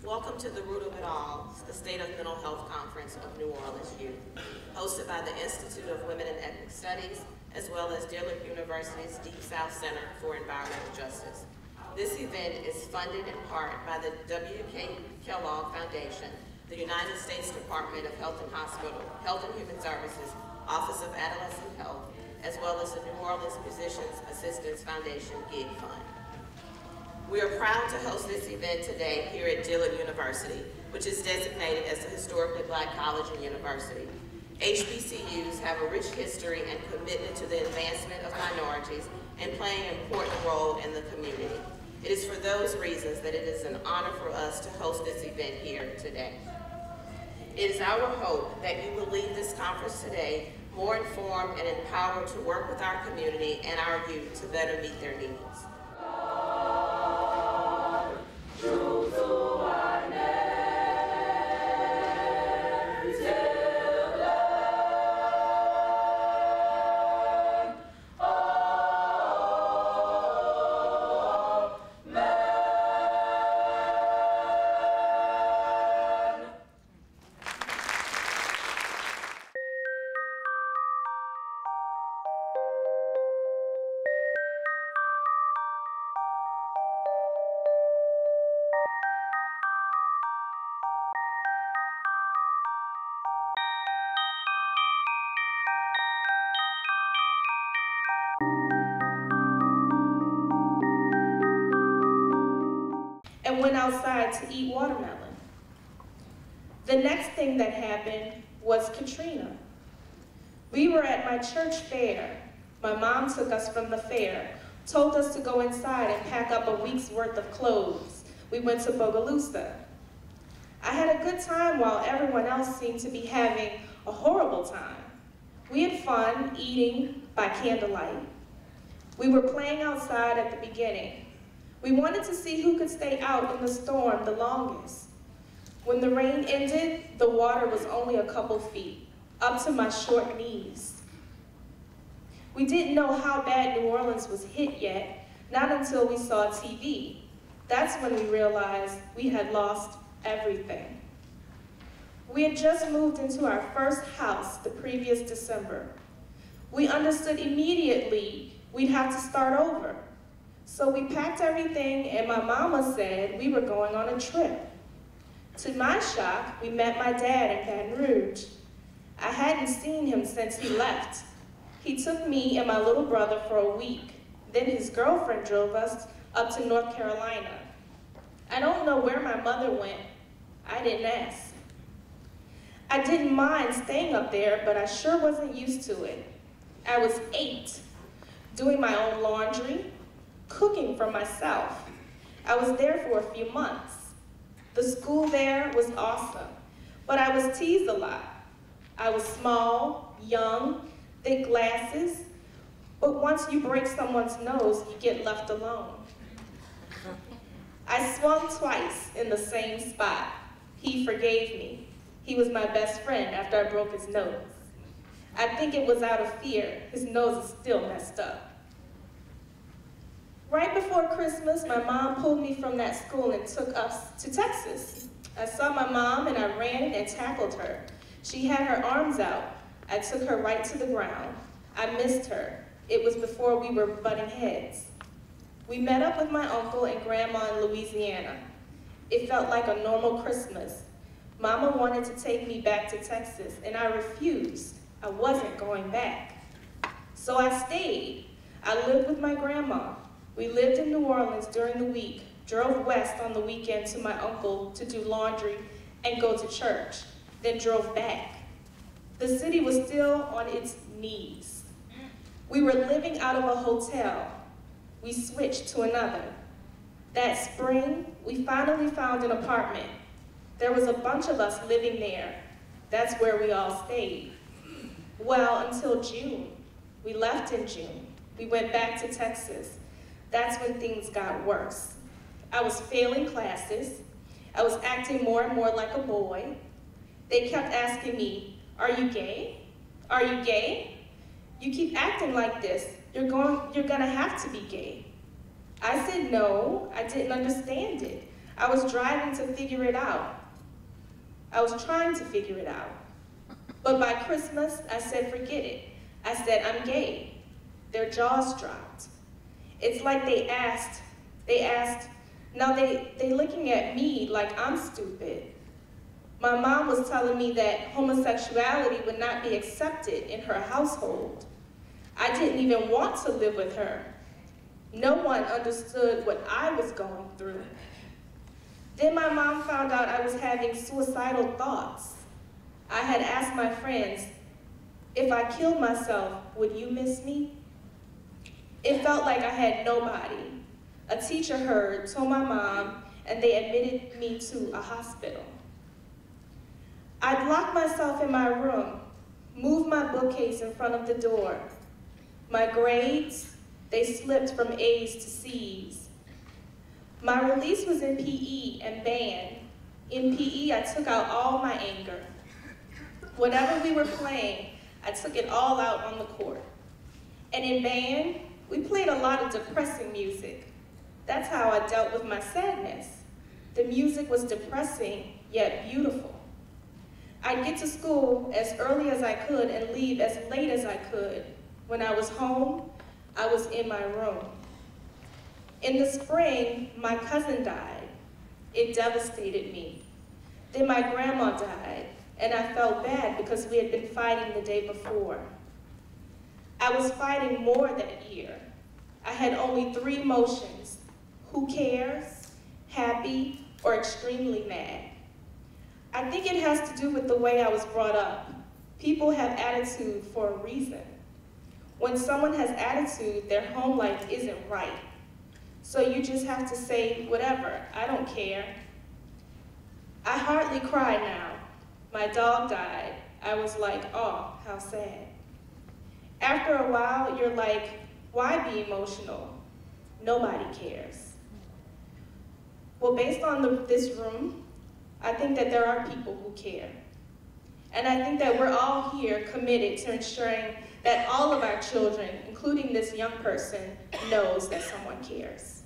Welcome to the Root of It All, the State of Mental Health Conference of New Orleans Youth, hosted by the Institute of Women and Ethnic Studies, as well as Dillard University's Deep South Center for Environmental Justice. This event is funded in part by the W.K. Kellogg Foundation, the United States Department of Health and Human Services, Office of Adolescent Health, as well as the New Orleans Musicians Assistance Foundation GIG Fund. We are proud to host this event today here at Dillard University, which is designated as a historically Black college and university. HBCUs have a rich history and commitment to the advancement of minorities and playing an important role in the community. It is for those reasons that it is an honor for us to host this event here today. It is our hope that you will leave this conference today more informed and empowered to work with our community and our youth to better meet their needs. And went outside to eat watermelon. The next thing that happened was Katrina. We were at my church fair. My mom took us from the fair, told us to go inside and pack up a week's worth of clothes. We went to Bogalusa. I had a good time while everyone else seemed to be having a horrible time. We had fun eating by candlelight. We were playing outside at the beginning. We wanted to see who could stay out in the storm the longest. When the rain ended, the water was only a couple feet, up to my short knees. We didn't know how bad New Orleans was hit yet, not until we saw TV. That's when we realized we had lost everything. We had just moved into our first house the previous December. We understood immediately we'd have to start over. So we packed everything and my mama said we were going on a trip. To my shock, we met my dad in Baton Rouge. I hadn't seen him since he left. He took me and my little brother for a week. Then his girlfriend drove us up to North Carolina. I don't know where my mother went. I didn't ask. I didn't mind staying up there, but I sure wasn't used to it. I was 8, doing my own laundry, cooking for myself. I was there for a few months. The school there was awesome, but I was teased a lot. I was small, young, thick glasses, but once you break someone's nose, you get left alone. I swung twice in the same spot. He forgave me. He was my best friend after I broke his nose. I think it was out of fear. His nose is still messed up. Right before Christmas, my mom pulled me from that school and took us to Texas. I saw my mom and I ran and tackled her. She had her arms out. I took her right to the ground. I missed her. It was before we were butting heads. We met up with my uncle and grandma in Louisiana. It felt like a normal Christmas. Mama wanted to take me back to Texas and I refused. I wasn't going back. So I stayed. I lived with my grandma. We lived in New Orleans during the week, drove west on the weekend to my uncle to do laundry and go to church, then drove back. The city was still on its knees. We were living out of a hotel. We switched to another. That spring, we finally found an apartment. There was a bunch of us living there. That's where we all stayed. Well, until June. We left in June. We went back to Texas. That's when things got worse. I was failing classes. I was acting more and more like a boy. They kept asking me, "Are you gay? Are you gay? You keep acting like this. You're gonna have to be gay." I said no, I didn't understand it. I was driving to figure it out. I was trying to figure it out. But by Christmas, I said, forget it. I said, I'm gay. Their jaws dropped. It's like they asked, now they looking at me like I'm stupid. My mom was telling me that homosexuality would not be accepted in her household. I didn't even want to live with her. No one understood what I was going through. Then my mom found out I was having suicidal thoughts. I had asked my friends, if I killed myself, would you miss me? It felt like I had nobody. A teacher heard, told my mom, and they admitted me to a hospital. I'd lock myself in my room, move my bookcase in front of the door. My grades, they slipped from A's to C's. My release was in PE and band. In PE, I took out all my anger. Whatever we were playing, I took it all out on the court. And in band, we played a lot of depressing music. That's how I dealt with my sadness. The music was depressing, yet beautiful. I'd get to school as early as I could and leave as late as I could. When I was home, I was in my room. In the spring, my cousin died. It devastated me. Then my grandma died, and I felt bad because we had been fighting the day before. I was fighting more that year. I had only 3 emotions: who cares, happy, or extremely mad. I think it has to do with the way I was brought up. People have attitude for a reason. When someone has attitude, their home life isn't right. So you just have to say, whatever, I don't care. I hardly cry now. My dog died. I was like, oh, how sad. After a while, you're like, why be emotional? Nobody cares. Well, based on this room, I think that there are people who care. And I think that we're all here committed to ensuring that all of our children, including this young person, knows that someone cares.